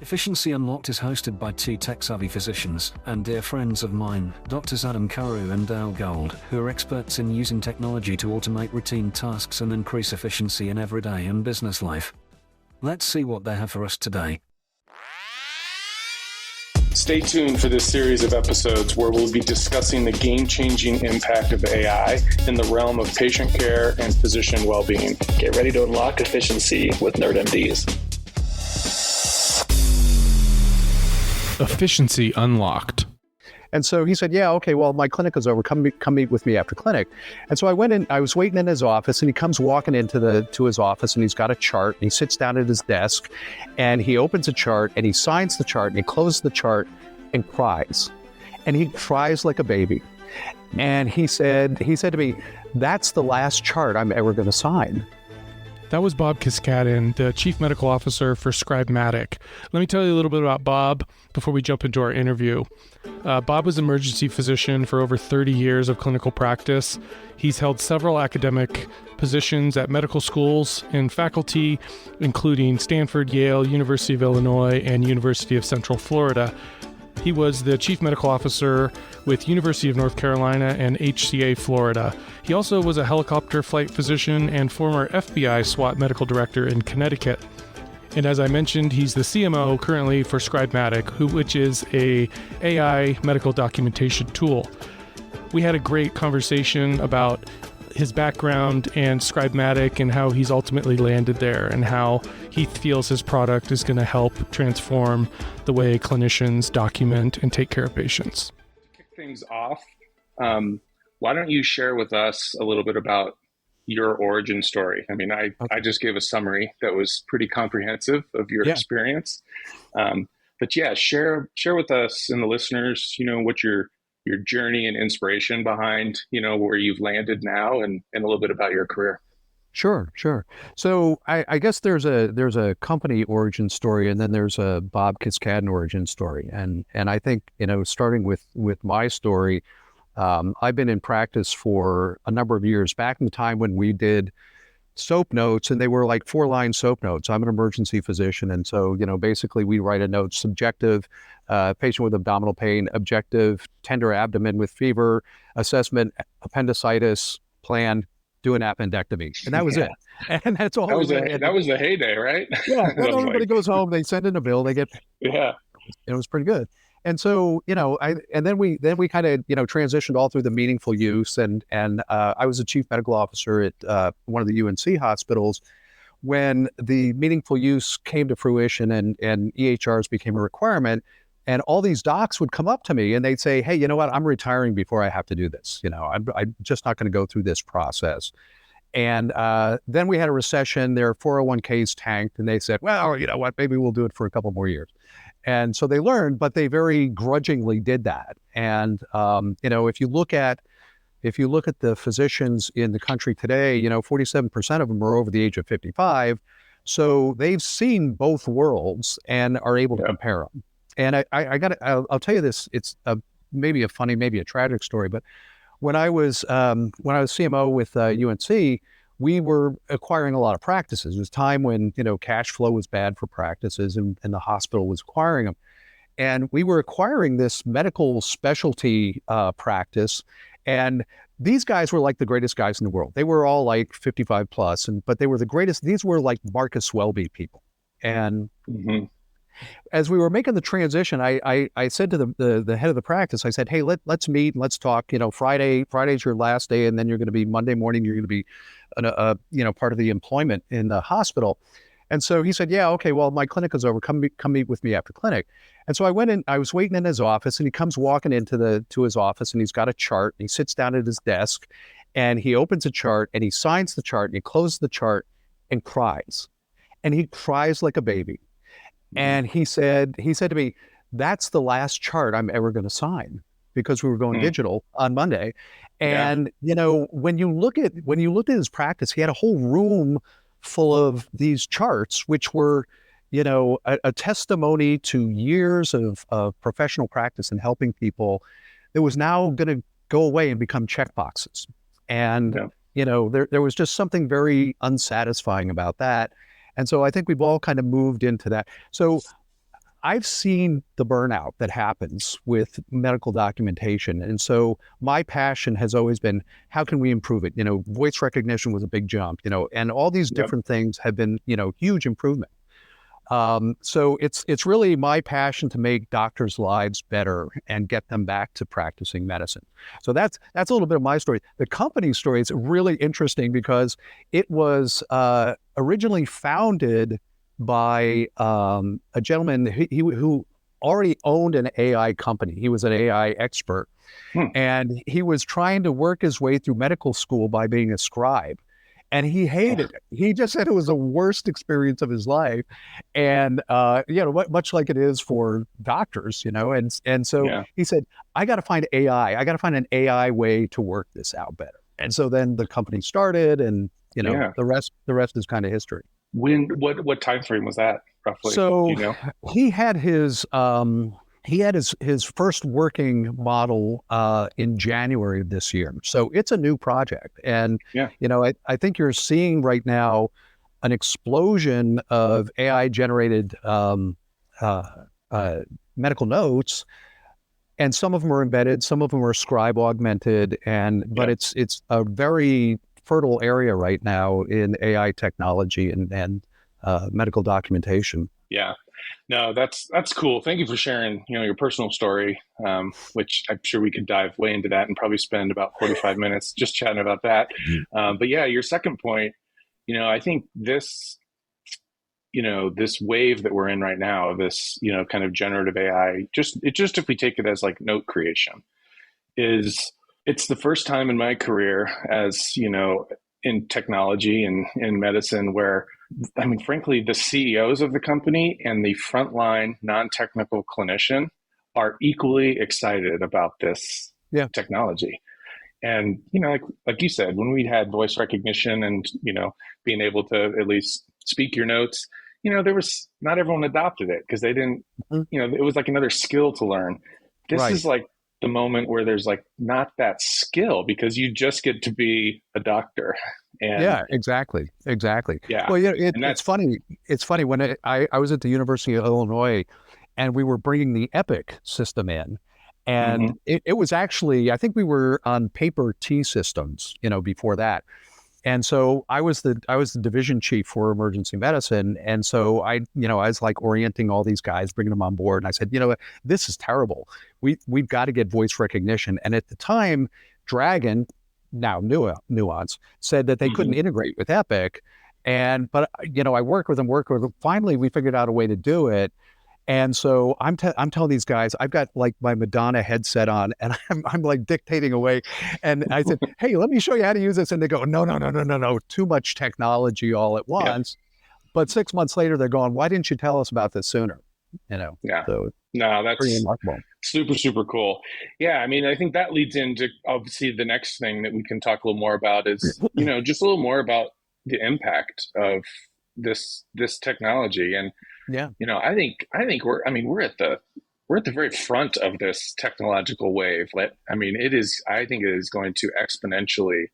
Efficiency Unlocked is hosted by two tech-savvy physicians and dear friends of mine, Drs. Adam Karu and Dale Gold, who are experts in using technology to automate routine tasks and increase efficiency in everyday and business life. Let's see what they have for us today. Stay tuned for this series of episodes where we'll be discussing the game-changing impact of AI in the realm of patient care and physician well-being. Get ready to unlock efficiency with NerdMDs. Efficiency Unlocked. And so he said, yeah, okay, well, my clinic is over. Come meet with me after clinic. And so I went in, I was waiting in his office, and he comes walking to his office, and he's got a chart, and he sits down at his desk, and he opens a chart, and he signs the chart, and he closes the chart and cries. And he cries like a baby. And he said to me, that's the last chart I'm ever going to sign. That was Bob Kiskaddon, the Chief Medical Officer for Scribematic. Let me tell you a little bit about Bob before we jump into our interview. Bob was an emergency physician for over 30 years of clinical practice. He's held several academic positions at medical schools and faculty, including Stanford, Yale, University of Illinois, and University of Central Florida. He was the Chief Medical Officer with University of North Carolina and HCA Florida. He also was a helicopter flight physician and former FBI SWAT Medical Director in Connecticut. And as I mentioned, he's the CMO currently for Scribematic, which is a AI medical documentation tool. We had a great conversation about his background and Scribematic and how he's ultimately landed there and how he feels his product is going to help transform the way clinicians document and take care of patients. To kick things off, why don't you share with us a little bit about your origin story? I mean, I just gave a summary that was pretty comprehensive of your experience. But yeah, share with us and the listeners, what your journey and inspiration behind, where you've landed now and a little bit about your career. Sure. So I guess there's a company origin story, and then there's a Bob Kiskaddon origin story. And I think, starting with my story, I've been in practice for a number of years, back in the time when we did soap notes, and they were like 4-line soap notes. I'm an emergency physician. And so, basically we write a note: subjective, patient with abdominal pain; objective, tender abdomen with fever; assessment, appendicitis; plan, do an appendectomy. And that was it. And that's all. That was the heyday, right? Yeah. Then everybody goes home, they send in a bill, they get paid. Yeah. It was pretty good. And so, then we kind of, transitioned all through the meaningful use. And I was a chief medical officer at one of the UNC hospitals when the meaningful use came to fruition and EHRs became a requirement. And all these docs would come up to me and they'd say, hey, you know what, I'm retiring before I have to do this. I'm just not going to go through this process. And then we had a recession, their 401ks tanked, and they said, well, you know what, maybe we'll do it for a couple more years. And so they learned, but they very grudgingly did that. And, if you look at the physicians in the country today, 47% of them are over the age of 55. So they've seen both worlds and are able to compare them. And I'll tell you this, it's maybe a funny, maybe a tragic story, but when I was CMO with UNC, we were acquiring a lot of practices. It was a time when, cash flow was bad for practices and the hospital was acquiring them. And we were acquiring this medical specialty practice. And these guys were like the greatest guys in the world. They were all like 55 plus, but they were the greatest. These were like Marcus Welby people. And as we were making the transition, I said to the head of the practice, I said, hey, let's meet and let's talk. Friday's your last day, and then you're going to be Monday morning, you're going to be part of the employment in the hospital. And so he said, yeah, okay, well, my clinic is over. Come meet with me after clinic. And so I went in, I was waiting in his office, and he comes walking to his office, and he's got a chart, and he sits down at his desk, and he opens a chart, and he signs the chart, and he closes the chart and cries. And he cries like a baby. And he said to me, that's the last chart I'm ever going to sign, because we were going digital on Monday. And, when you looked at his practice, he had a whole room full of these charts, which were, a testimony to years of professional practice and helping people that was now going to go away and become check boxes. And, there was just something very unsatisfying about that. And so I think we've all kind of moved into that. So I've seen the burnout that happens with medical documentation. And so my passion has always been, how can we improve it? Voice recognition was a big jump, and all these different things have been, huge improvement. So it's really my passion to make doctors' lives better and get them back to practicing medicine. So that's a little bit of my story. The company story is really interesting because it was originally founded by a gentleman who already owned an AI company. He was an AI expert, and he was trying to work his way through medical school by being a scribe. And he hated it. He just said it was the worst experience of his life. And, much like it is for doctors, and so he said, I got to find AI. I got to find an AI way to work this out better. And so then the company started, and, the rest is kind of history. What time frame was that roughly? So he had his first working model in January of this year. So it's a new project. And, I think you're seeing right now an explosion of AI generated medical notes. And some of them are embedded, some of them are scribe augmented, but it's a very fertile area right now in AI technology and medical documentation. Yeah. No, that's cool. Thank you for sharing, your personal story, which I'm sure we could dive way into that and probably spend about 45 minutes just chatting about that. But yeah, your second point, I think this wave that we're in right now, this, kind of generative AI, just if we take it as like note creation, it's the first time in my career as, in technology and in medicine where, frankly, the CEOs of the company and the frontline non-technical clinician are equally excited about this technology. And, like you said, when we had voice recognition and, being able to at least speak your notes, not everyone adopted it because they didn't, it was like another skill to learn. This is like the moment where there's like not that skill because you just get to be a doctor. And yeah, exactly. Yeah. Well, it's funny. It's funny when I was at the University of Illinois, and we were bringing the Epic system in, and it was actually, I think we were on paper T systems, before that. And so I was the division chief for emergency medicine. And so I was like orienting all these guys, bringing them on board. And I said, this is terrible. We've got to get voice recognition. And at the time, Dragon, now Nuance, said that they couldn't integrate with Epic. But I worked with them. Finally, we figured out a way to do it. And so I'm telling these guys, I've got like my Madonna headset on, and I'm like dictating away. And I said, hey, let me show you how to use this. And they go, no, too much technology all at once. Yeah. But 6 months later, they're going, why didn't you tell us about this sooner? Yeah. So no, that's pretty remarkable. Super, super cool. Yeah. I think that leads into obviously the next thing that we can talk a little more about is, just a little more about the impact of this technology. And I think we're at the very front of this technological wave. I think it is going to exponentially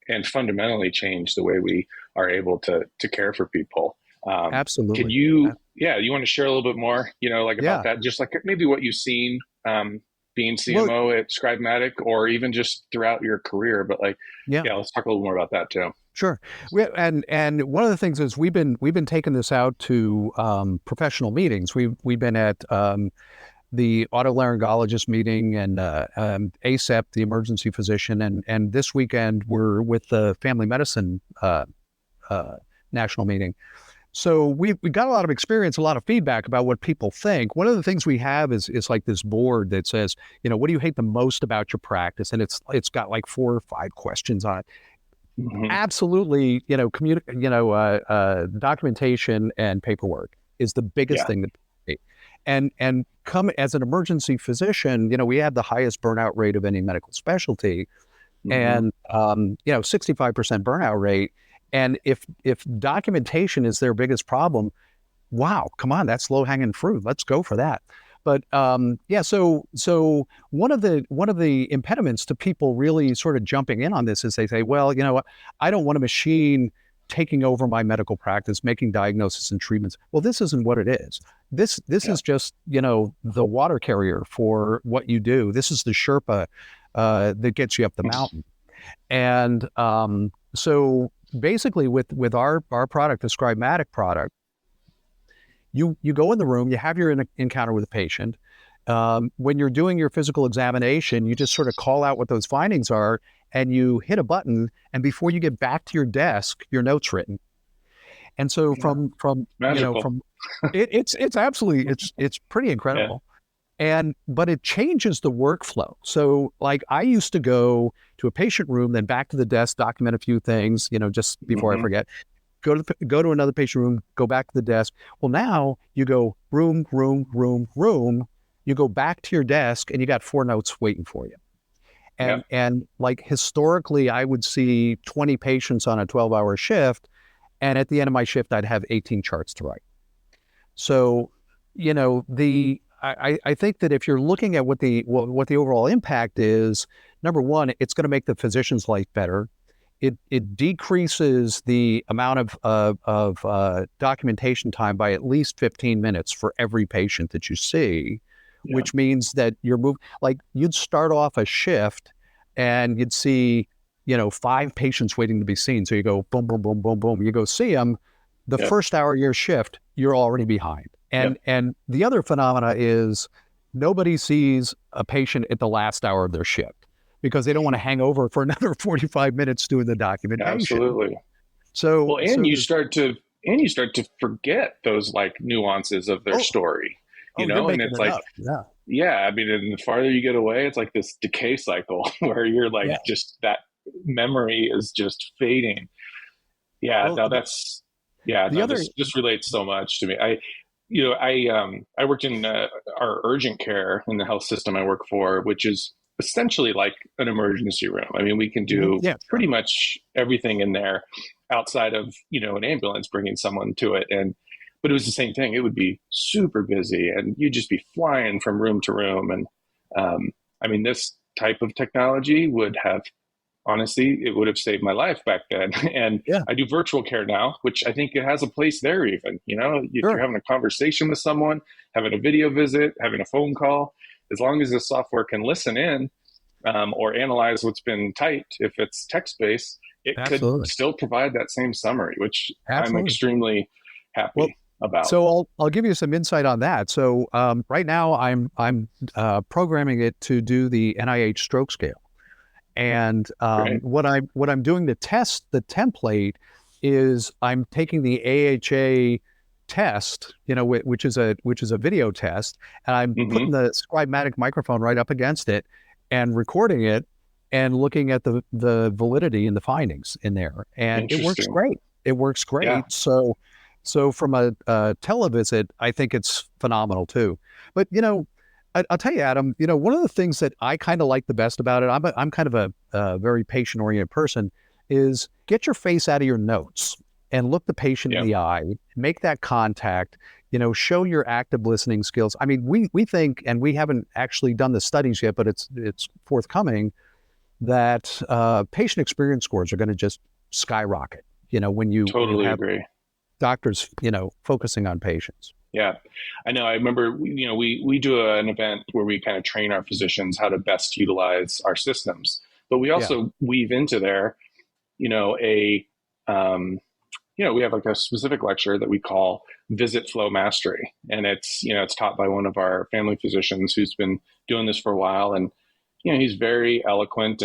and fundamentally change the way we are able to care for people. Absolutely. Can you want to share a little bit more, about that, just like maybe what you've seen, being CMO at Scribematic, or even just throughout your career, but let's talk a little more about that too. Sure. And one of the things is we've been taking this out to professional meetings. We've been at the otolaryngologist meeting and ACEP, the emergency physician, and this weekend we're with the family medicine national meeting. So we got a lot of experience, a lot of feedback about what people think. One of the things we have is like this board that says, what do you hate the most about your practice? And it's got like 4 or 5 questions on it. Absolutely, documentation and paperwork is the biggest thing that, and come as an emergency physician, we have the highest burnout rate of any medical specialty, and 65% burnout rate. And if documentation is their biggest problem, wow, come on, that's low hanging fruit. Let's go for that. But so one of the impediments to people really sort of jumping in on this is they say, well, I don't want a machine taking over my medical practice, making diagnosis and treatments. Well, this isn't what it is. This is just, the water carrier for what you do. This is the Sherpa that gets you up the mountain. And so basically with our product, the Scribematic product, you go in the room, you have your encounter with a patient. When you're doing your physical examination, you just sort of call out what those findings are, and you hit a button, and before you get back to your desk, your note's written. And so from it's absolutely, it's pretty incredible. But it changes the workflow. So like I used to go to a patient room, then back to the desk, document a few things, just before I forget, go to another patient room, go back to the desk. Well, now you go room, you go back to your desk, and you got 4 notes waiting for you. And like historically, I would see 20 patients on a 12-hour shift. And at the end of my shift, I'd have 18 charts to write. So, I think that if you're looking at what the overall impact is, number one, it's going to make the physician's life better. It decreases the amount of documentation time by at least 15 minutes for every patient that you see. Which means that you'd start off a shift and you'd see, 5 patients waiting to be seen. So you go boom, boom, boom, boom, boom. You go see them. The first hour of your shift, you're already behind. And the other phenomena is nobody sees a patient at the last hour of their shift because they don't want to hang over for another 45 minutes doing the documentation. Absolutely. So, you start to forget those like nuances of their story. And it's like, I mean, and the farther you get away, it's like this decay cycle where you're like, just that memory is just fading. This relates so much to me. I worked in our urgent care in the health system I work for, which is essentially like an emergency room. I mean, we can do pretty much everything in there outside of, an ambulance bringing someone to it. But it was the same thing. It would be super busy and you'd just be flying from room to room. And this type of technology would have saved my life back then. And I do virtual care now, which I think it has a place there even. You're having a conversation with someone, having a video visit, having a phone call, as long as the software can listen in or analyze what's been typed, if it's text-based, it could still provide that same summary, which I'm extremely happy about. So I'll give you some insight on that. So right now I'm programming it to do the NIH stroke scale, and what I'm doing to test the template is I'm taking the AHA test, which is a video test, and I'm putting the Scribematic microphone right up against it and recording it and looking at the validity and the findings in there, and it works great. Yeah. So from a televisit, I think it's phenomenal too. But, I'll tell you, Adam, one of the things that I kind of like the best about it, I'm kind of a very patient-oriented person, is get your face out of your notes and look the patient in the eye, make that contact, show your active listening skills. I mean, we think, and we haven't actually done the studies yet, but it's forthcoming, that patient experience scores are going to just skyrocket, when you agree. Doctors, focusing on patients. Yeah, I know. I remember, we do an event where we kind of train our physicians how to best utilize our systems, but we also weave into there, we have like a specific lecture that we call Visit Flow Mastery. And it's taught by one of our family physicians who's been doing this for a while. And, he's very eloquent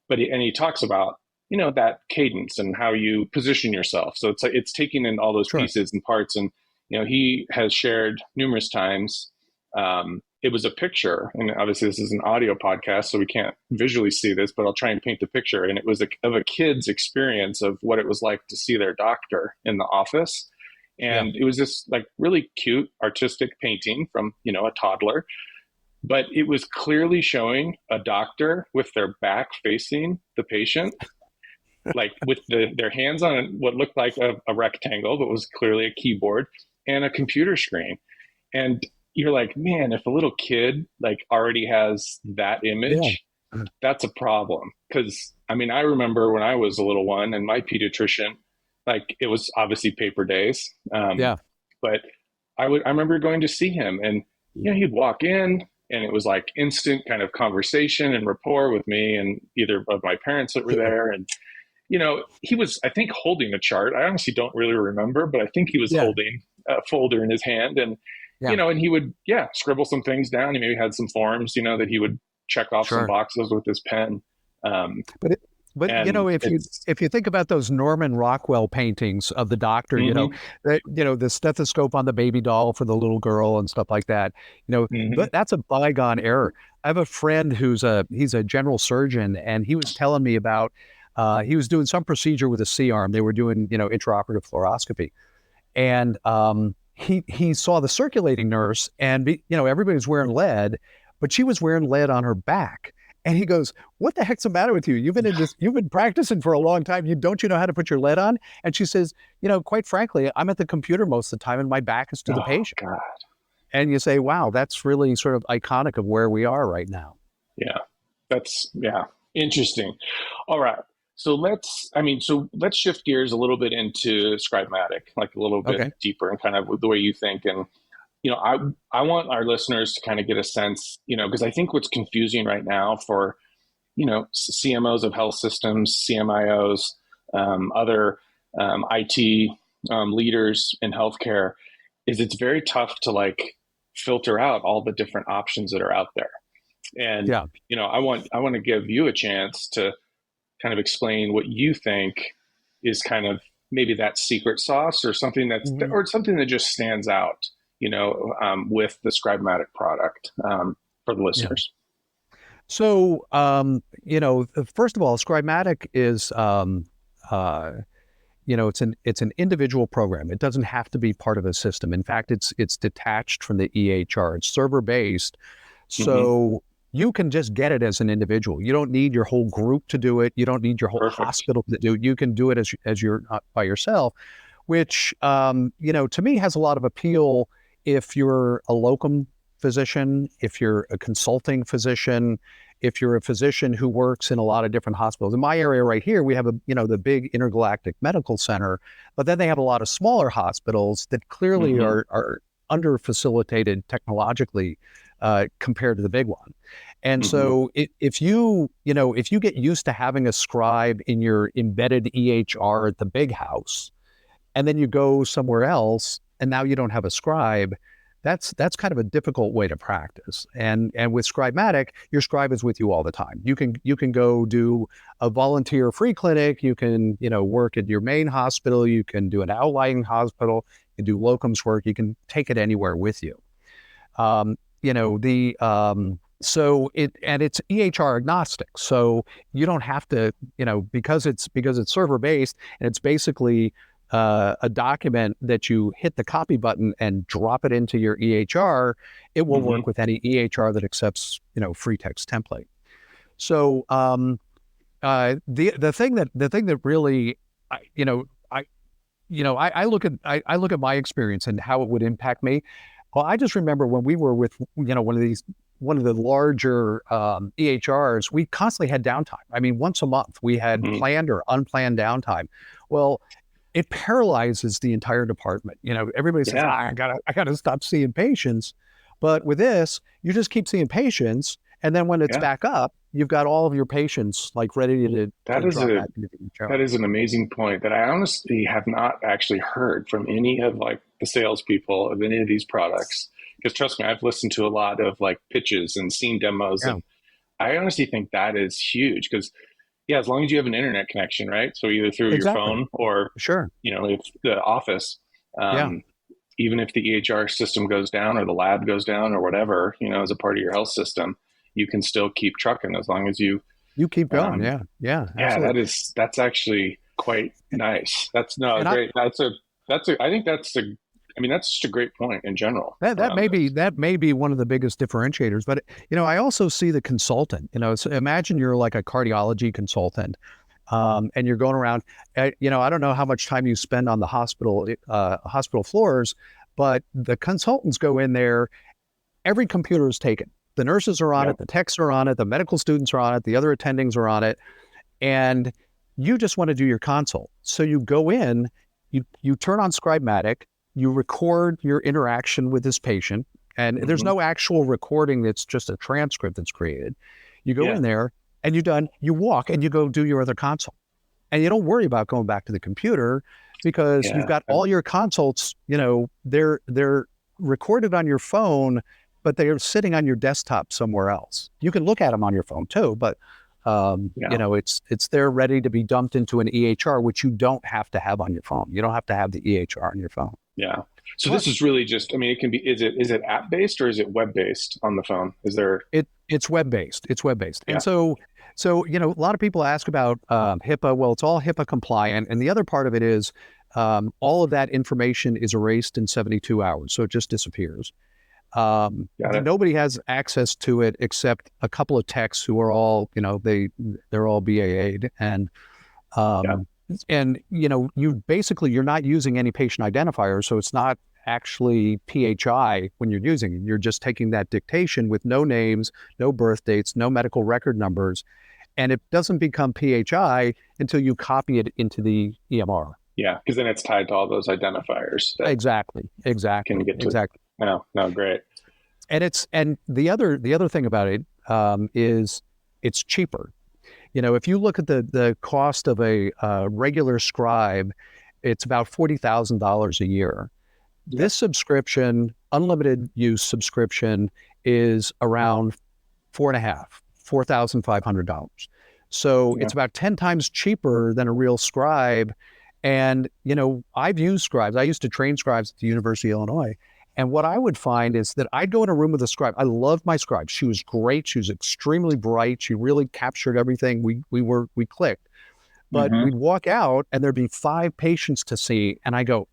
but he talks about, that cadence and how you position yourself. So it's taking in all those pieces and parts. And, he has shared numerous times, it was a picture, and obviously this is an audio podcast, so we can't visually see this, but I'll try and paint the picture. And it was of a kid's experience of what it was like to see their doctor in the office. And it was this like really cute artistic painting from, a toddler, but it was clearly showing a doctor with their back facing the patient, like with their hands on what looked like a rectangle, but was clearly a keyboard and a computer screen. And you're like, man, if a little kid like already has that image, that's a problem. Because I remember when I was a little one and my pediatrician like it was obviously paper days. Yeah. But I remember going to see him, and he'd walk in, and it was like instant kind of conversation and rapport with me and either of my parents that were there. And he was, I think, holding a chart. I honestly don't really remember, but I think he was holding a folder in his hand, and and he would scribble some things down. He maybe had some forms that he would check off some boxes with his pen. But if you think about those Norman Rockwell paintings of the doctor, the stethoscope on the baby doll for the little girl and stuff like that, but that's a bygone era. I have a friend he's a general surgeon, and he was telling me about he was doing some procedure with a C-arm. They were doing intraoperative fluoroscopy, and he saw the circulating nurse, and everybody was wearing lead, but she was wearing lead on her back. And he goes, "What the heck's the matter with you? You've been practicing for a long time. Don't you know how to put your lead on?" And she says, "Quite frankly, I'm at the computer most of the time, and my back is to the patient." God. And you say, "Wow, that's really sort of iconic of where we are right now." Yeah, that's interesting. All right, so let's shift gears a little bit into Scribematic, like a little bit deeper, and kind of the way you think. And I want our listeners to kind of get a sense, because I think what's confusing right now for, CMOs of health systems, CMIOs, other IT leaders in healthcare, is it's very tough to filter out all the different options that are out there. And, I want to give you a chance to kind of explain what you think is kind of maybe that secret sauce or something or something that just stands out with the Scribematic product for the listeners. Yeah. So, first of all, Scribematic is, it's an individual program. It doesn't have to be part of a system. In fact, it's detached from the EHR. It's server-based. So you can just get it as an individual. You don't need your whole group to do it. You don't need your whole hospital to do it. You can do it as you're by yourself, which, to me has a lot of appeal if you're a locum physician, if you're a consulting physician, if you're a physician who works in a lot of different hospitals. In my area right here, we have the big intergalactic medical center, but then they have a lot of smaller hospitals that clearly are under-facilitated technologically compared to the big one. And so if you get used to having a scribe in your embedded EHR at the big house, and then you go somewhere else, and now you don't have a scribe, that's kind of a difficult way to practice. And with Scribematic, your scribe is with you all the time. You can go do a volunteer free clinic. You can work at your main hospital. You can do an outlying hospital. You can do locums work. You can take it anywhere with you. So it's EHR agnostic. So you don't have to because it's server based, and it's basically a document that you hit the copy button and drop it into your EHR, it will work with any EHR that accepts, free text template. So the thing that really, I look at my experience and how it would impact me. Well, I just remember when we were with, one of the larger EHRs, we constantly had downtime. I mean, once a month we had planned or unplanned downtime. Well, it paralyzes the entire department. Everybody says, I gotta stop seeing patients. But with this, you just keep seeing patients. And then when it's back up, you've got all of your patients ready to That is an amazing point that I honestly have not actually heard from any of the salespeople of any of these products. Because trust me, I've listened to a lot of pitches and seen demos. And I honestly think that is huge because as long as you have an internet connection, right? So either through your phone or, if the office, even if the EHR system goes down or the lab goes down or whatever, as a part of your health system, you can still keep trucking as long as you keep going. Absolutely. That's actually quite nice. That's great. That's just a great point in general. That may be one of the biggest differentiators. But I also see the consultant. So imagine you're like a cardiology consultant, and you're going around. I don't know how much time you spend on the hospital floors, but the consultants go in there. Every computer is taken. The nurses are on it. The techs are on it. The medical students are on it. The other attendings are on it, and You just want to do your consult. So you go in, you turn on Scribematic, you record your interaction with this patient, and there's no actual recording, that's just a transcript that's created. You go in there and you're done, you walk and you go do your other consult. And you don't worry about going back to the computer because you've got all your consults, they're recorded on your phone, but they're sitting on your desktop somewhere else. You can look at them on your phone too, but it's there ready to be dumped into an EHR, which you don't have to have on your phone. You don't have to have the EHR on your phone. Yeah. So this is really just, it can be, is it app-based or is it web-based on the phone? Is there? It's web-based. It's web-based. Yeah. And so, a lot of people ask about HIPAA. Well, it's all HIPAA compliant. And the other part of it is all of that information is erased in 72 hours. So it just disappears. Nobody has access to it except a couple of techs who are all, they're all BAA'd. And, you're not using any patient identifier. So it's not actually PHI when you're using it. You're just taking that dictation with no names, no birth dates, no medical record numbers. And it doesn't become PHI until you copy it into the EMR. Yeah, because then it's tied to all those identifiers. Exactly. Can get to. Exactly. No, great. And the other thing about it is it's cheaper. If you look at the cost of a regular scribe, it's about $40,000 a year. Yeah. This subscription, unlimited use subscription, is around $4,500. So it's about 10 times cheaper than a real scribe. And, I've used scribes. I used to train scribes at the University of Illinois. And what I would find is that I'd go in a room with a scribe. I loved my scribe. She was great. She was extremely bright. She really captured everything. We clicked. But we'd walk out and there'd be 5 patients to see. And I go,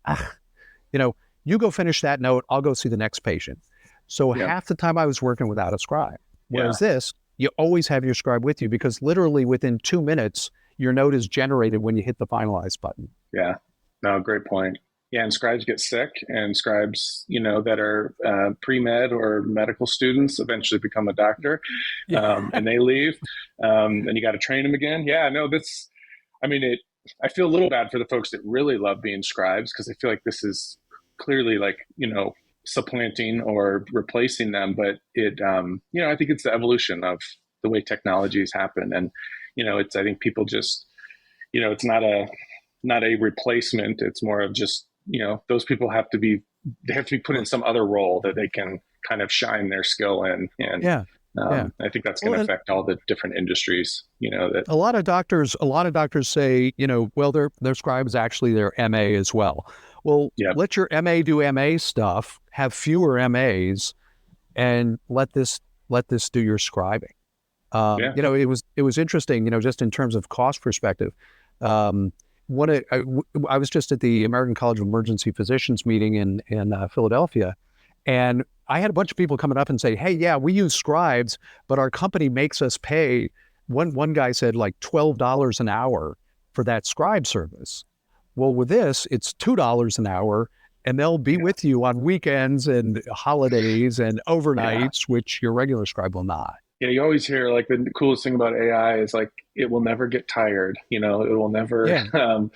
you go finish that note. I'll go see the next patient. So half the time I was working without a scribe. Whereas this, you always have your scribe with you because literally within 2 minutes, your note is generated when you hit the finalize button. Yeah, no, great point. Yeah, and scribes get sick, and scribes, that are pre-med or medical students eventually become a doctor, and they leave, and you got to train them again. Yeah, no, I feel a little bad for the folks that really love being scribes because I feel like this is clearly supplanting or replacing them, but it, I think it's the evolution of the way technologies happen, and I think people just, it's not a replacement. It's more of just, those people have to be put in some other role that they can kind of shine their skill in. And I think that's going to affect all the different industries, that a lot of doctors say, their scribes actually their MA as well. Well, let your MA do MA stuff, have fewer MAs, and let this do your scribing. It was interesting, just in terms of cost perspective. I was just at the American College of Emergency Physicians meeting in Philadelphia, and I had a bunch of people coming up and say, "Hey, yeah, we use scribes, but our company makes us pay." One guy said like $12 an hour for that scribe service. Well, with this, it's $2 an hour, and they'll be with you on weekends and holidays and overnights, which your regular scribe will not. Yeah, you always hear the coolest thing about AI is it will never get tired. It will never, so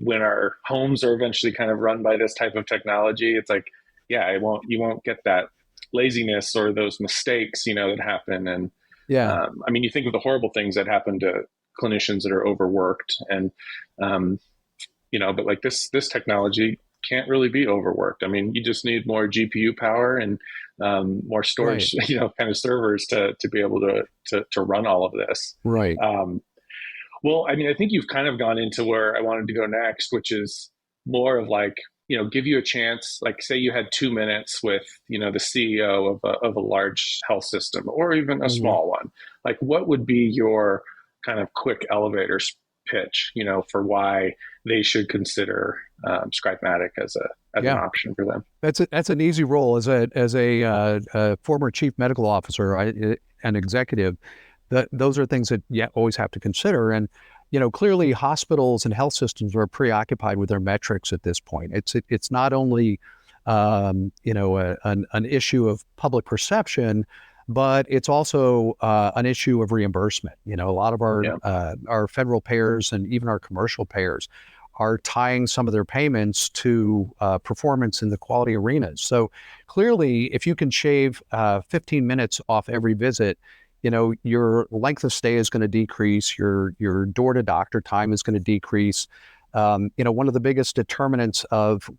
when our homes are eventually kind of run by this type of technology, it's you won't get that laziness or those mistakes, that happen. And you think of the horrible things that happen to clinicians that are overworked and, but this technology can't really be overworked. You just need more GPU power and more storage, kind of servers to be able to run all of this. Right. Well, I think you've kind of gone into where I wanted to go next, which is more of give you a chance, say you had 2 minutes with, the CEO of a large health system or even a small one. What would be your kind of quick elevator pitch, for why they should consider Scribematic as an option for them? That's an easy role as a former chief medical officer and executive. Those are things that you always have to consider. And clearly hospitals and health systems are preoccupied with their metrics at this point. It's not only an issue of public perception, but it's also an issue of reimbursement. You know, a lot of our federal payers and even our commercial payers are tying some of their payments to performance in the quality arenas. So clearly, if you can shave 15 minutes off every visit, you know, your length of stay is going to decrease, your door to doctor time is going to decrease. You know, one of the biggest determinants of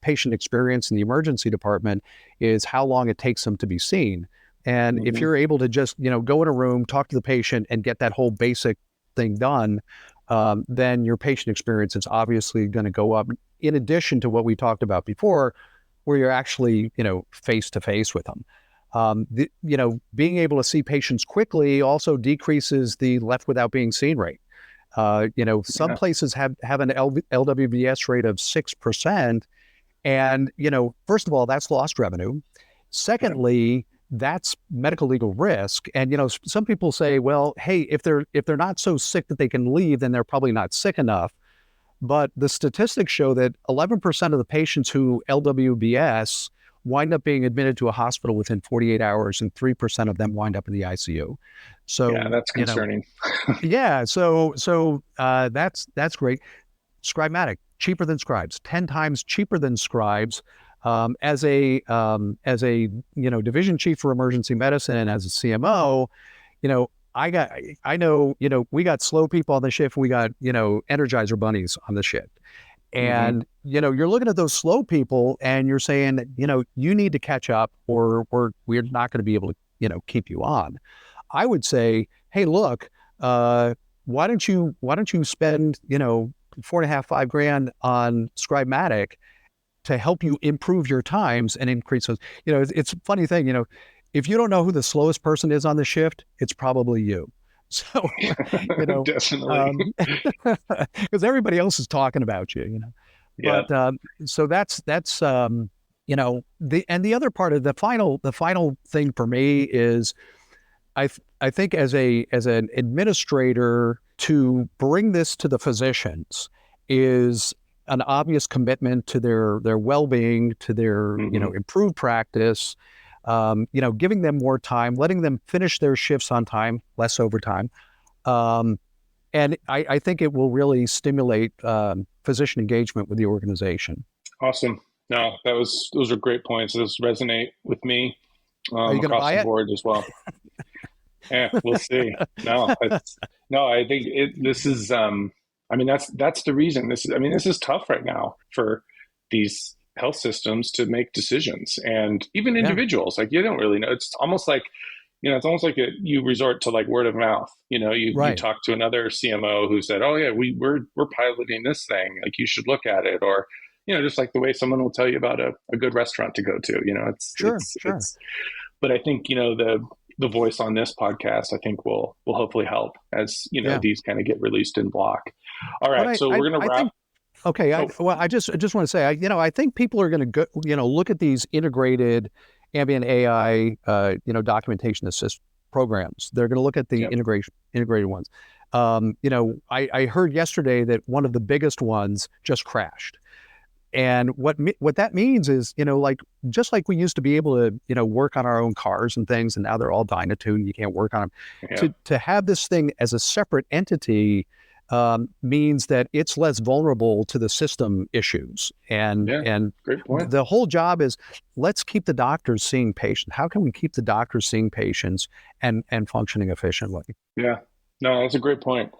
patient experience in the emergency department is how long it takes them to be seen. And if you're able to just, you know, go in a room, talk to the patient and get that whole basic thing done, then your patient experience is obviously going to go up, in addition to what we talked about before, where you're actually, you know, face to face with them. You know, being able to see patients quickly also decreases the left without being seen rate. You know, some places have an LWVS rate of 6%. And, you know, first of all, that's lost revenue. Secondly, that's medical legal risk. And, you know, some people say, well, hey, if they're not so sick that they can leave, then they're probably not sick enough. But the statistics show that 11% of the patients who LWBS wind up being admitted to a hospital within 48 hours, and 3% of them wind up in the ICU. So yeah, that's concerning. You know, that's great. Scribematic, cheaper than Scribes, 10 times cheaper than Scribes. As a you know, division chief for emergency medicine and as a CMO, you know, I know, you know, we got slow people on the shift. We got, you know, Energizer bunnies on the shift. And, you know, you're looking at those slow people and you're saying, you know, you need to catch up or we're not going to be able to, you know, keep you on. I would say, hey, look, why don't you spend, you know, $4.5-5 grand on Scribematic to help you improve your times and increase those. You know, it's a funny thing, you know, if you don't know who the slowest person is on the shift, it's probably you. So, you know, definitely, because everybody else is talking about you, you know. Yeah. But so that's you know, the other part of the final thing for me is I think as an administrator, to bring this to the physicians is an obvious commitment to their well-being, to their you know, improved practice. You know, giving them more time, letting them finish their shifts on time, less overtime. And I think it will really stimulate physician engagement with the organization. Awesome. No, those are great points. Those resonate with me across the board as well. Yeah, we'll see. No, I think this is, I mean, that's the reason this is tough right now for these health systems to make decisions, and even individuals. Like, you don't really know. It's almost like, you know, you resort to like word of mouth. You know, you talk to another CMO who said, "Oh yeah, we're piloting this thing. Like, you should look at it." Or, you know, just like the way someone will tell you about a good restaurant to go to. You know, it's sure. But I think, you know, the voice on this podcast, I think will hopefully help as, you know, these kind of get released in block. All right, so we're going to wrap. Okay. I just want to say, you know, I think people are going to go, you know, look at these integrated ambient AI, you know, documentation assist programs. They're going to look at the integrated ones. You know, I heard yesterday that one of the biggest ones just crashed. And what that means is, you know, like, just like we used to be able to, you know, work on our own cars and things, and now they're all Dynatuned, you can't work on them. To have this thing as a separate entity means that it's less vulnerable to the system issues. And great point. The whole job is, let's keep the doctors seeing patients. How can we keep the doctors seeing patients and functioning efficiently? Yeah, no, that's a great point.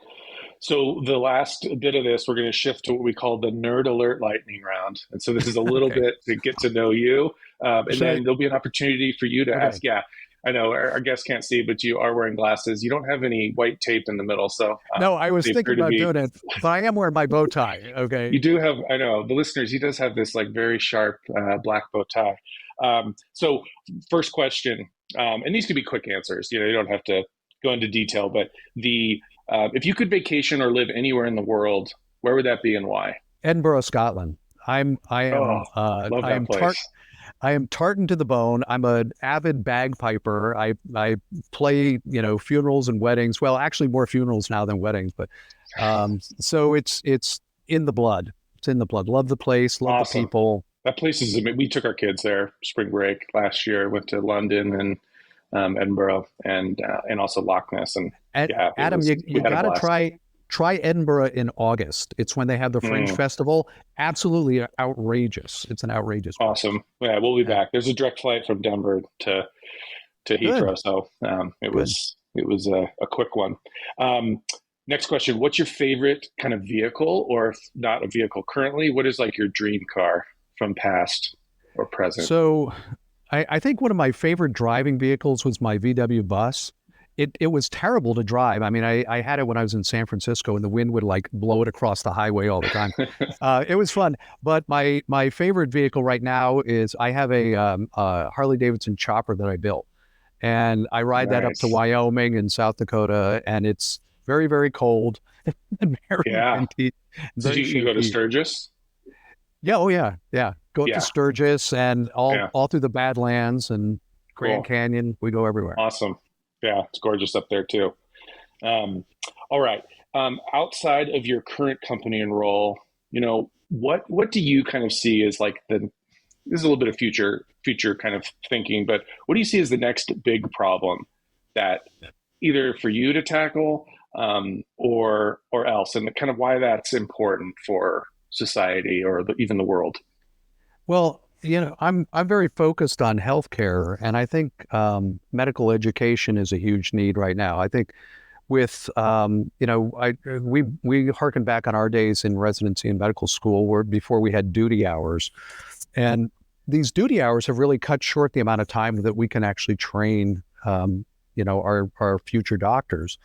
So the last bit of this, we're going to shift to what we call the Nerd Alert Lightning Round. And so this is a little bit to get to know you. And then there'll be an opportunity for you to ask. Yeah, I know our guests can't see, but you are wearing glasses. You don't have any white tape in the middle. So no, I was thinking about doing it, but I am wearing my bow tie. Okay. You do have, I know, the listeners, he does have this like very sharp black bow tie. So first question, and these could be quick answers. You know, you don't have to go into detail, but if you could vacation or live anywhere in the world, where would that be and why? Edinburgh, Scotland. I am tartan to the bone. I'm an avid bagpiper. I play, you know, funerals and weddings. Well, actually more funerals now than weddings, but so it's in the blood. It's in the blood. Love the place, love the people. That place is, we took our kids there spring break last year, went to London and Edinburgh, and also Loch Ness. And Adam, you got to try Edinburgh in August. It's when they have the Fringe Festival. Absolutely outrageous. It's an outrageous place. Awesome. Yeah, we'll be back. There's a direct flight from Denver to Heathrow, so it was a quick one. Next question: what's your favorite kind of vehicle, or if not a vehicle currently, what is like your dream car from past or present? So, I think one of my favorite driving vehicles was my VW bus. It was terrible to drive. I mean, I had it when I was in San Francisco, and the wind would like blow it across the highway all the time. It was fun. But my favorite vehicle right now is I have a Harley Davidson chopper that I built, and I ride that up to Wyoming and South Dakota, and it's very, very cold and very windy. Did you go to Sturgis? Yeah. Oh yeah. Go up to Sturgis and all through the Badlands and Grand Canyon. We go everywhere. Awesome. Yeah, it's gorgeous up there too. All right. Outside of your current company and role, what do you kind of see as like this is a little bit of future kind of thinking, but what do you see as the next big problem that either for you to tackle or else, and kind of why that's important for society or even the world? Well, I'm very focused on healthcare, and I think medical education is a huge need right now. I think with we harken back on our days in residency and medical school, where before we had duty hours, and these duty hours have really cut short the amount of time that we can actually train our future doctors.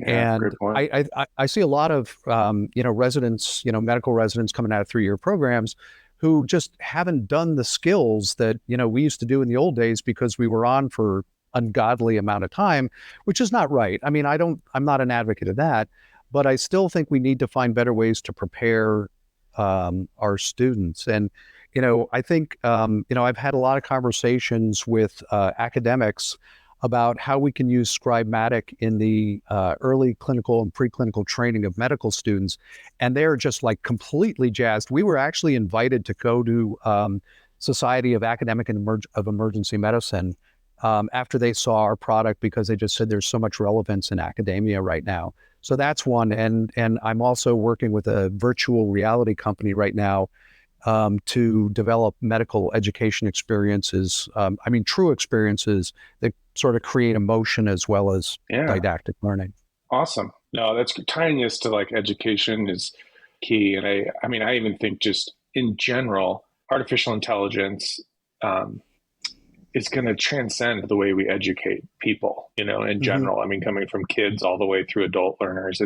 And I see a lot of residents, medical residents coming out of 3-year programs who just haven't done the skills that we used to do in the old days because we were on for ungodly amount of time, which is not right. I mean, I'm not an advocate of that, but I still think we need to find better ways to prepare our students. And I think I've had a lot of conversations with academics about how we can use Scribematic in the early clinical and preclinical training of medical students. And they're just like completely jazzed. We were actually invited to go to Society of Academic and of Emergency Medicine after they saw our product, because they just said there's so much relevance in academia right now. So that's one. And I'm also working with a virtual reality company right now to develop medical education experiences. True experiences that sort of create emotion as well as didactic learning. Awesome. No, that's tying this to like education is key. And I even think just in general, artificial intelligence is going to transcend the way we educate people, in general. I mean, coming from kids all the way through adult learners,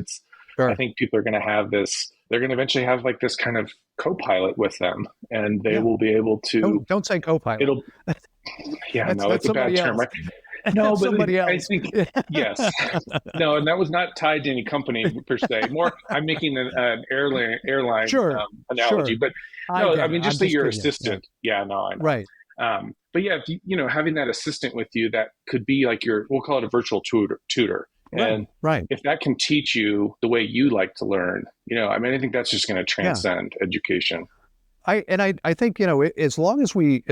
I think people are going to have this, they're going to eventually have like this kind of co-pilot with them, and they will be able to. Don't say co-pilot. That's a bad term, right? No, but somebody else. I think, yes. No, and that was not tied to any company per se. More, I'm making an airline analogy, but no, just say your assistant. Yeah, no, I know. Right. But yeah, if having that assistant with you, that could be like we'll call it a virtual tutor. And if that can teach you the way you like to learn, I think that's just going to transcend education. I think, as long as we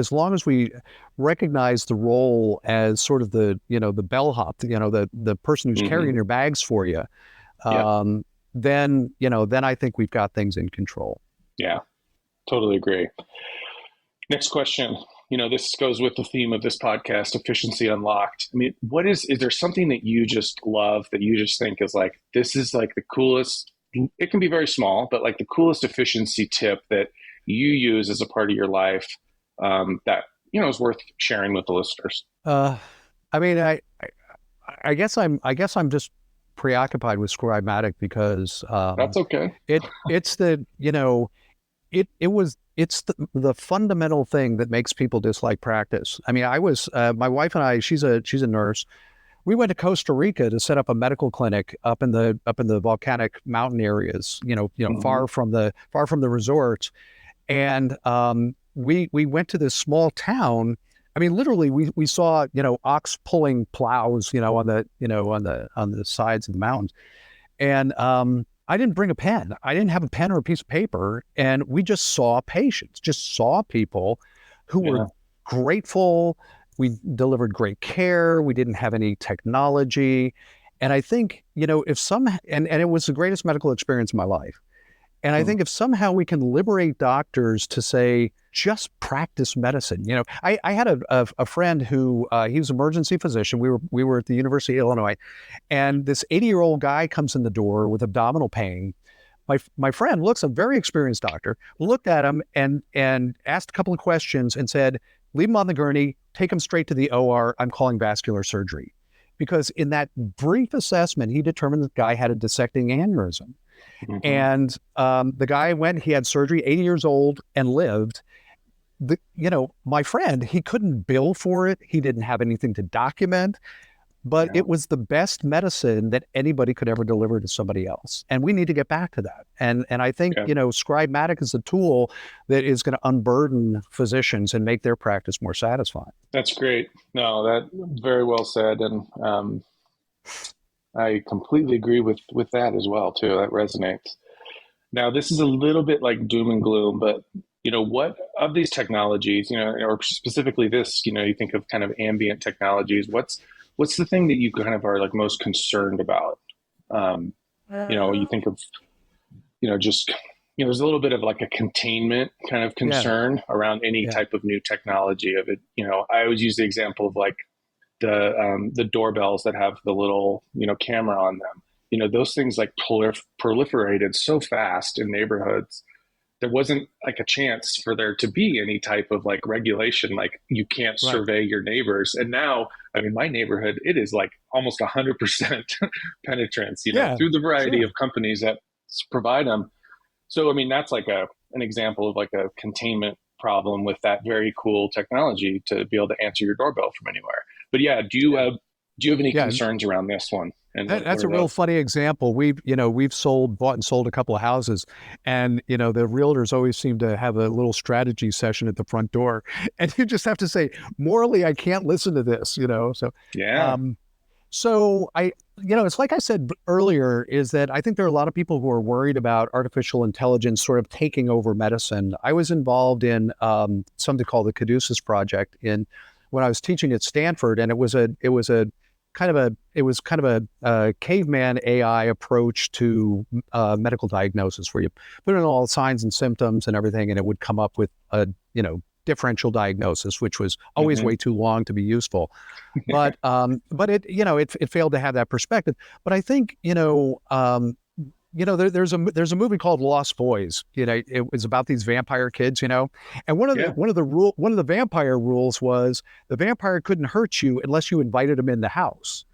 recognize the role as sort of the bellhop, the person who's carrying your bags for you, then I think we've got things in control. Yeah, totally agree. Next question. This goes with the theme of this podcast, efficiency unlocked. I mean, is there something that you just love, that you just think is like, this is like the coolest, it can be very small, but like the coolest efficiency tip that you use as a part of your life that, is worth sharing with the listeners? I guess I'm just preoccupied with Scribematic because that's okay. It's the fundamental thing that makes people dislike practice. I mean, my wife and I, she's a nurse. We went to Costa Rica to set up a medical clinic up in the volcanic mountain areas, far from the resorts. And we went to this small town. I mean, literally, we saw ox pulling plows, on the sides of the mountains, and I didn't bring a pen. I didn't have a pen or a piece of paper, and we just saw patients, just saw people who were grateful, we delivered great care. We didn't have any technology. And I think, and it was the greatest medical experience of my life. And I think if somehow we can liberate doctors to say, just practice medicine. I had a friend who, he was an emergency physician. We were at the University of Illinois, and this 80-year-old guy comes in the door with abdominal pain. My friend looks, a very experienced doctor, looked at him and asked a couple of questions and said, leave him on the gurney, take him straight to the OR. I'm calling vascular surgery. Because in that brief assessment, he determined the guy had a dissecting aneurysm. And the guy went, he had surgery, 80 years old, and lived. My friend, he couldn't bill for it. He didn't have anything to document, but it was the best medicine that anybody could ever deliver to somebody else. And we need to get back to that. And I think, Scribematic is a tool that is going to unburden physicians and make their practice more satisfying. That's great. No, that very well said. And I completely agree with that as well, too. That resonates. Now, this is a little bit like doom and gloom, but what of these technologies, or specifically this, you think of kind of ambient technologies, what's the thing that you kind of are like most concerned about? You think of, just, there's a little bit of like a containment kind of concern around any type of new technology of it. I always use the example of like the doorbells that have the little, camera on them. Those things like proliferated so fast in neighborhoods. There wasn't like a chance for there to be any type of like regulation, like you can't survey your neighbors. And now, I mean, my neighborhood, it is like almost 100% penetrance, through the variety of companies that provide them. So, I mean, that's like an example of like a containment problem with that very cool technology to be able to answer your doorbell from anywhere. But do you have any concerns around this one? And that's a real funny example. We've bought and sold a couple of houses, and the realtors always seem to have a little strategy session at the front door, and you just have to say, morally, I can't listen to this. So it's like I said earlier, is that I think there are a lot of people who are worried about artificial intelligence sort of taking over medicine. I was involved in something called the Caduceus Project when I was teaching at Stanford, and it was kind of a caveman AI approach to medical diagnosis, where you put in all the signs and symptoms and everything, and it would come up with a differential diagnosis, which was always way too long to be useful. But it failed to have that perspective. But I think there's a movie called Lost Boys. It was about these vampire kids. And one of the vampire rules was the vampire couldn't hurt you unless you invited him in the house.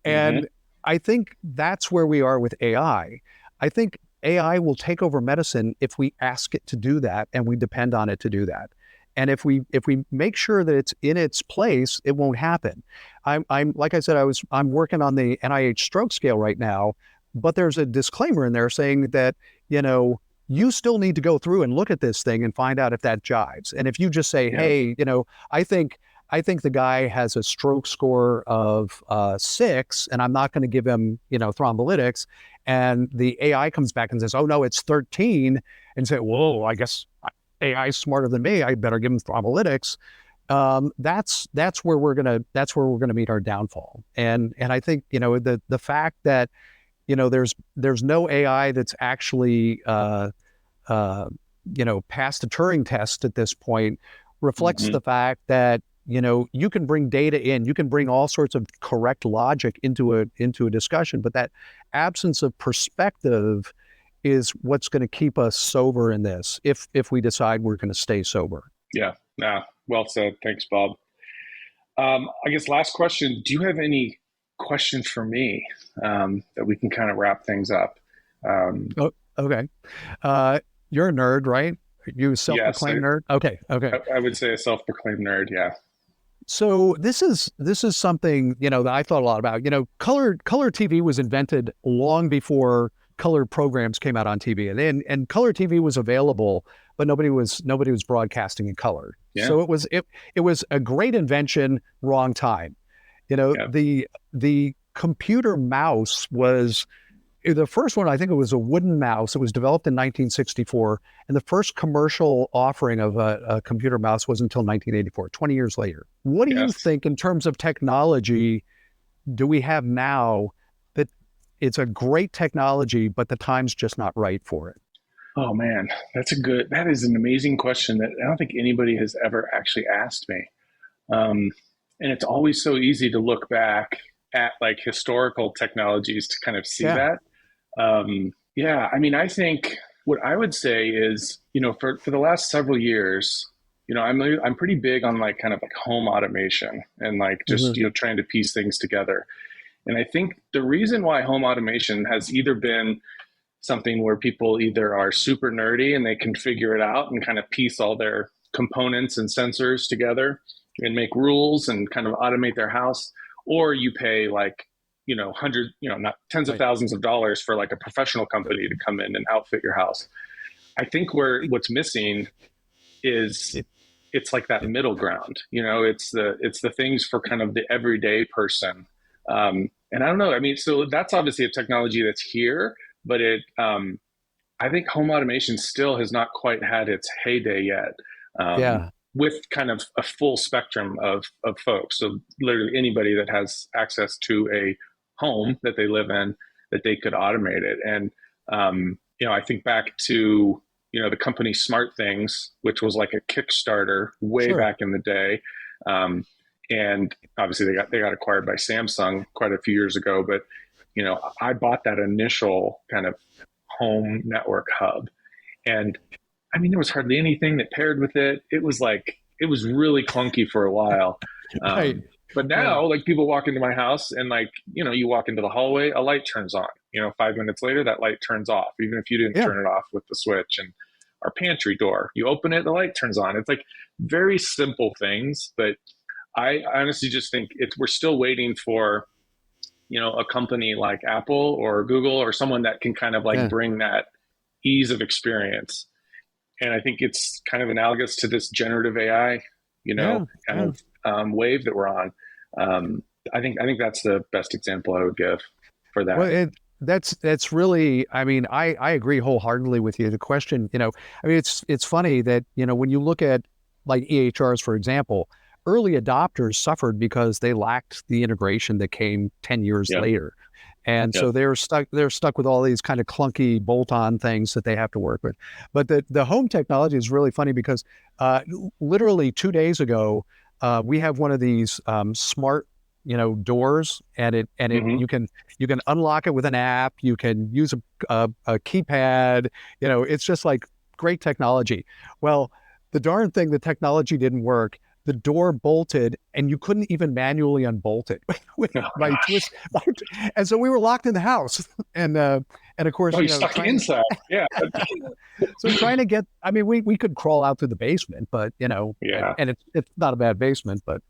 And I think that's where we are with AI. I think AI will take over medicine if we ask it to do that and we depend on it to do that. And if we make sure that it's in its place, it won't happen. I'm like I said, I'm working on the NIH stroke scale right now, but there's a disclaimer in there saying that, you still need to go through and look at this thing and find out if that jives. And if you just say, hey, I think the guy has a stroke score of 6, and I'm not going to give him, thrombolytics, and the AI comes back and says, oh no, it's 13, and say, whoa, I guess AI is smarter than me, I better give him thrombolytics. That's where we're gonna meet our downfall. And I think the fact that there's no AI that's actually passed a Turing test at this point reflects the fact that you can bring data in, you can bring all sorts of correct logic into a discussion, but that absence of perspective is what's going to keep us sober in this, if we decide we're going to stay sober. Yeah, well said. Thanks, Bob. I guess last question, do you have any questions for me that we can kind of wrap things up? Okay. You're a nerd, right? You self-proclaimed nerd? Okay. I would say a self-proclaimed nerd, yeah. So this is something, that I thought a lot about. Color TV was invented long before color programs came out on TV, and color TV was available, but nobody was broadcasting in color. Yeah. So it was a great invention, wrong time. The computer mouse was the first one, I think it was a wooden mouse. It was developed in 1964, and the first commercial offering of a computer mouse was until 1984, 20 years later. What do you think in terms of technology do we have now that it's a great technology, but the time's just not right for it? Oh man, that is an amazing question that I don't think anybody has ever actually asked me. And it's always so easy to look back at like historical technologies to kind of see that. I mean, I think what I would say is, for the last several years, I'm pretty big on like kind of like home automation and like just, trying to piece things together. And I think the reason why home automation has either been something where people either are super nerdy and they can figure it out and kind of piece all their components and sensors together and make rules and kind of automate their house, or you pay like, not tens of thousands of dollars for like a professional company to come in and outfit your house. I think what's missing is it's like that middle ground, it's the things for kind of the everyday person. And I don't know, I mean, so that's obviously a technology that's here, but I think home automation still has not quite had its heyday yet. With kind of a full spectrum of folks. So literally anybody that has access to a home that they live in, that they could automate it. And, I think back to, the company Smart Things, which was like a Kickstarter way back in the day. And obviously they got acquired by Samsung quite a few years ago, but, I bought that initial kind of home network hub, and I mean, there was hardly anything that paired with it. It was really clunky for a while. But now, like, people walk into my house and like, you walk into the hallway, a light turns on, 5 minutes later, that light turns off, even if you didn't turn it off with the switch. And our pantry door, you open it, the light turns on. It's like very simple things, but I honestly just think we're still waiting for, a company like Apple or Google or someone that can kind of like bring that ease of experience. And I think it's kind of analogous to this generative AI, of wave that we're on. I think that's the best example I would give for that. Well, that's really, I mean, I agree wholeheartedly with you. The question, it's funny that, when you look at like EHRs, for example, early adopters suffered because they lacked the integration that came 10 years later. And so they're stuck with all these kind of clunky bolt-on things that they have to work with. But the home technology is really funny because literally 2 days ago, we have one of these smart, doors, and you can unlock it with an app. You can use a keypad. It's just like great technology. Well, the darn thing, the technology didn't work. The door bolted, and you couldn't even manually unbolt it by twist. And so we were locked in the house, and of course, you stuck inside. Yeah. So trying to get, I mean, we could crawl out through the basement, but and it's not a bad basement, but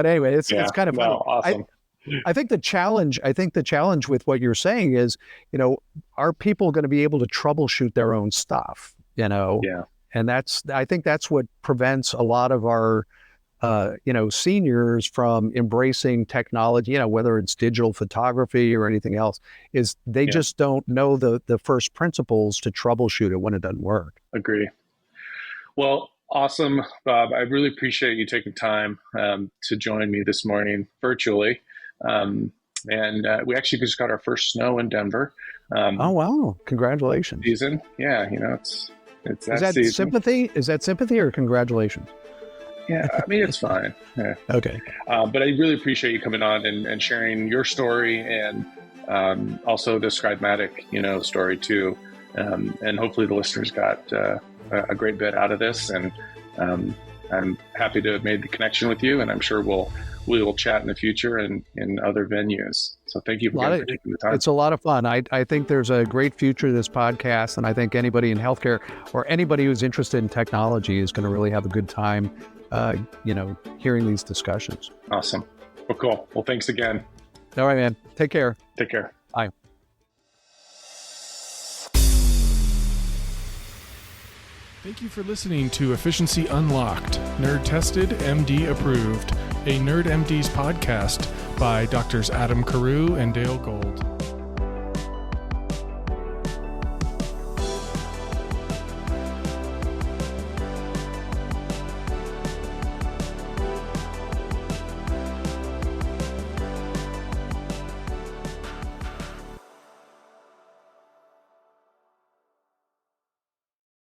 anyway, it's kind of funny. Awesome. I think the challenge with what you're saying is, are people going to be able to troubleshoot their own stuff? And I think that's what prevents a lot of our, seniors from embracing technology, whether it's digital photography or anything else, is they just don't know the first principles to troubleshoot it when it doesn't work. Agree. Well, awesome, Bob. I really appreciate you taking time to join me this morning virtually. And we actually just got our first snow in Denver. Oh, wow. Congratulations. Season. Yeah, it's is that season. sympathy? Is that sympathy or congratulations? Yeah, I mean, it's fine. Yeah. Okay. But I really appreciate you coming on and sharing your story, and also the Scribematic, story too. And hopefully the listeners got a great bit out of this. And I'm happy to have made the connection with you, and I'm sure we will chat in the future and in other venues. So thank you for taking the time. It's a lot of fun. I think there's a great future to this podcast, and I think anybody in healthcare or anybody who's interested in technology is going to really have a good time, hearing these discussions. Awesome. Well, cool. Well, thanks again. All right, man. Take care. Take care. Bye. Thank you for listening to Efficiency Unlocked, Nerd Tested, MD Approved, a Nerd MD's podcast by Drs. Adam Carew and Dale Gold.